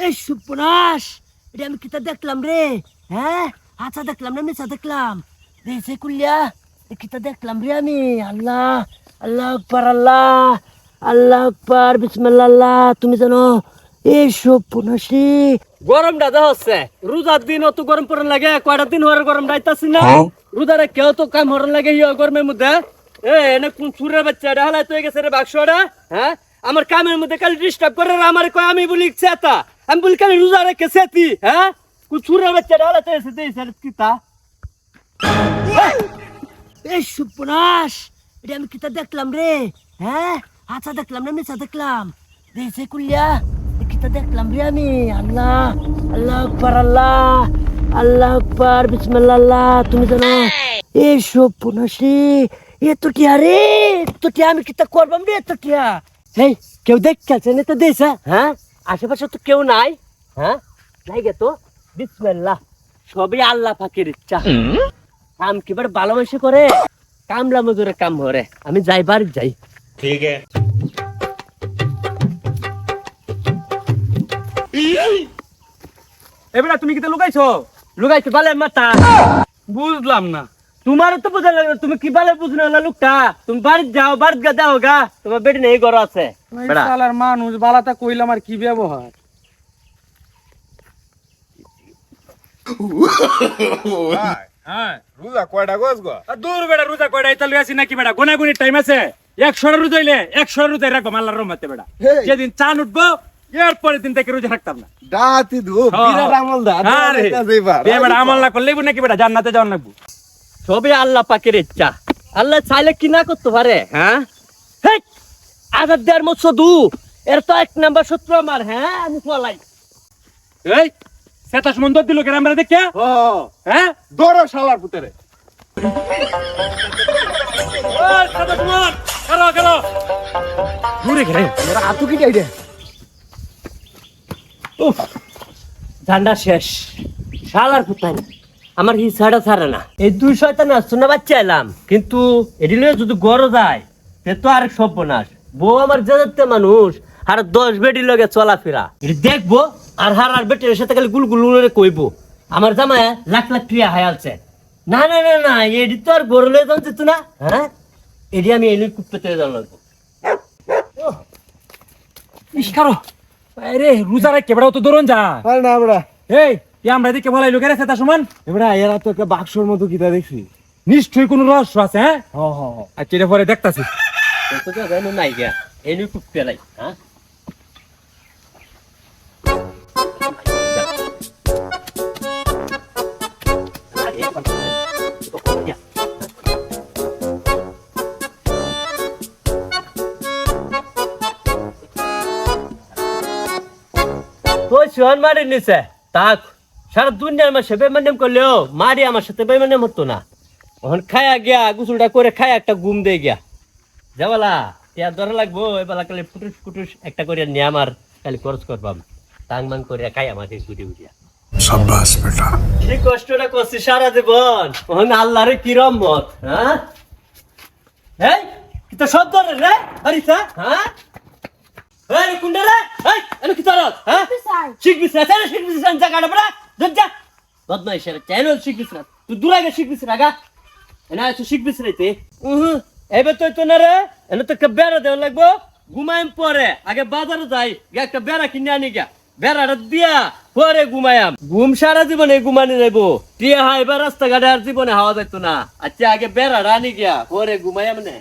এই সুপনাশ, এটা আমি কিতা দেখলাম রে? হ্যাঁ, আচ্ছা দেখলাম না, মিছা দেখলাম রে? সে কুলিয়া কিতা দেখলাম রে আমি? আল্লাহ, আল্লাহ আকবার, আল্লাহ, আল্লাহ আকবার, বিসমিল্লাহ। আল্লাহ, তুমি জানো এই সুপনাশি গরম দাদা হচ্ছে রোজার দিন অত গরম পড়ে লাগে, কয়টা দিন হওয়ার গরম যাইতাছি না। রোজারে কেউ তো কাম হরণ লাগে গরমের মধ্যে। এনে কোন চুরের বাচ্চা হালাই তো গেছে রে বাক্সটা। হ্যাঁ, আমার কামের মধ্যে খালি ডিস্টার্ব করে আমার কয় আমি বলি চেতা, আমি বলি খালি রোজা রেখে চেতি। হ্যাঁ, কোন চুরের বাচ্চা হালাই তো এসে কিতা এই সুপনাশ, এটা আমি কিতা দেখলাম রে? হ্যাঁ, আচ্ছা দেখলাম না, মিছা দেখলাম রে? সে কুলিয়া কিতা দেখলাম রে আমি? আল্লাহ, আল্লাহ আকবার, আল্লাহ, আল্লাহ আকবার, বিসমিল্লাহ। আল্লাহ, তুমি জানো এই সুপনাশি এত টিয়া রে, এত টিয়া আমি কিতা করবাম রে? এত টিয়া এই কেউ দেখ খেলছে না তো দেশ? হ্যাঁ, আশেপাশে তো কেউ নাই। হ্যাঁ, নাই গে তো। বিসমিল্লাহ, সবই আল্লাহ পাকের ইচ্ছা। কাম কিবার ভালোবাসে করে, কামলা মজুরে কাম হরে। আমি যাই, বাড়ি যাই। ঠিক আছে। এবারে তুমি কিতা লুকাইছো? লুকাইছো বালে মাথা? বুঝলাম না। তোমার তো বোঝা লাগে, তুমি কি বালে বুঝলো না লোকটা? তুমি বাড়ি যাও, বাড়ি গা যাও গা, তোমার বেটি নেই ঘর আছে। বেড়া শালার মানুষ বালাটা কইলাম আর কি ব্যবহার। হ্যাঁ, রোজা কয়টা গজ গো? দূর বেড়া রোজা কয়টা ইতালি আছি নাকি বেড়া? গোনাগুনির টাইম আছে। 100 রোজা হইলে 100 রোজা রাখবো আল্লাহর রহমতে বেড়া। যেদিন চান উঠবো এর পরের দিন থেকে রোজা রাখতাম না। ডাতি ধুপ বিরাট আমল দা। আরে বেড়া আমল না করলেই নাকি বেড়া জান্নাতে যাওয়ার লাগবো। সবই আল্লাহ পাকের ইচ্ছা। আল্লাহ চাইলে কি না করতে পারে? হ্যাঁ, আজাদ দেওয়ার মত শুধু এর তো 1 নাম্বার শত্রু আমার। হ্যাঁ, আমি ফলাই এই সেটা সুন্দর দিল কেন আমরা দেখে? ও হ্যাঁ, দরো শালার পুতরে। ওই সেটা সুমন করো করো দূরে গেলে মেরা আতু কি যাইরে? উফ, ঠান্ডা শেষ। শালার পুতাই আমার হিসাটা ছাড়ে না। এই 2 শয়তান আসছো না বাচ্চা এলাম, কিন্তু এটি লয়ে যদি গড় যায় সে তো আর সর্বনাশ। বউ আমার জানাতে মানুষ আর 10 বেটি লগে চলাফেরা এটি দেখবো, আর আর বেটির সাথে খালি গুলগুল কইবো আমার জামায় লাখ লাখ টিয়া হায়ালছে। না না না না, এটি তো আর গড় লয়ে যান যেত না। হ্যাঁ, এটি আমি এনে কুপতে জান লাগবো। ইসকারো আরে রোজা রাখ কেবড়াও তো দরন যা। আরে না বড়া, এই আমরা দিকে বলাই লোকের সেটা সুমন এবড়া এরা তো একটা বাক্সর মতো কিটা দেখছি। নিশ্চয়ই কোনো রহস্য আছে। হ্যাঁ, আচ্ছা এটা পরে দেখতাছি। তো তো জানো নাই গা, এনে কুপতে লাই। হ্যাঁ, মারি নিছে তাক সারা দুনিয়ার মাসে বেমানিম করলেও মারি আমার সাথে বেমানিম হতো না। ওখান খায়া গিয়া গুসুলটা করে খায়া একটা ঘুম দিয়ে গিয়া যাবালা টিয়া ধরা লাগবো। এবেলা কালি ফুটুস ফুটুস একটা করে নিয়ে আমার খালি খরচ করবাম, টাং মাং করে খাই আমাকে ঘুরে ঘুরিয়া। সাব্বাস বেটা। কি কষ্টটা করছি সারা জীবন, ওখান আল্লাহর কি রহমত। হ্যাঁ, এই কি তো শব্দ রে হারিসা? হ্যাঁ, এই কুন্ডা রে, এই এনে কি তরস? হ্যাঁ, শিখবিস না তাহলে শিখবিস না জায়গাটা বড় যজ্জা বদমাইশ রে। চ্যানেল শিখবিস না তুই, দূর আগে শিখবিস না গা। এনা তুই শিখবিস রাইতে এবে তো না রে। এনে তো একটা বেড়া দেওয়া লাগবো। ঘুমাইম পরে, আগে বাজারে যাই গিয়ে একটা বেড়া কিনে আনি গিয়া, বেড়াটা দিয়া পরে ঘুমাইয়াম। ঘুম সারা জীবনে ঘুমানি যাইবো, টিয়া হাইবার রাস্তাঘাটে আর জীবনে হাওয়া যাইতো না। আচ্ছা আগে বেড়াটা আনি গিয়া পরে ঘুমাইয়াম না।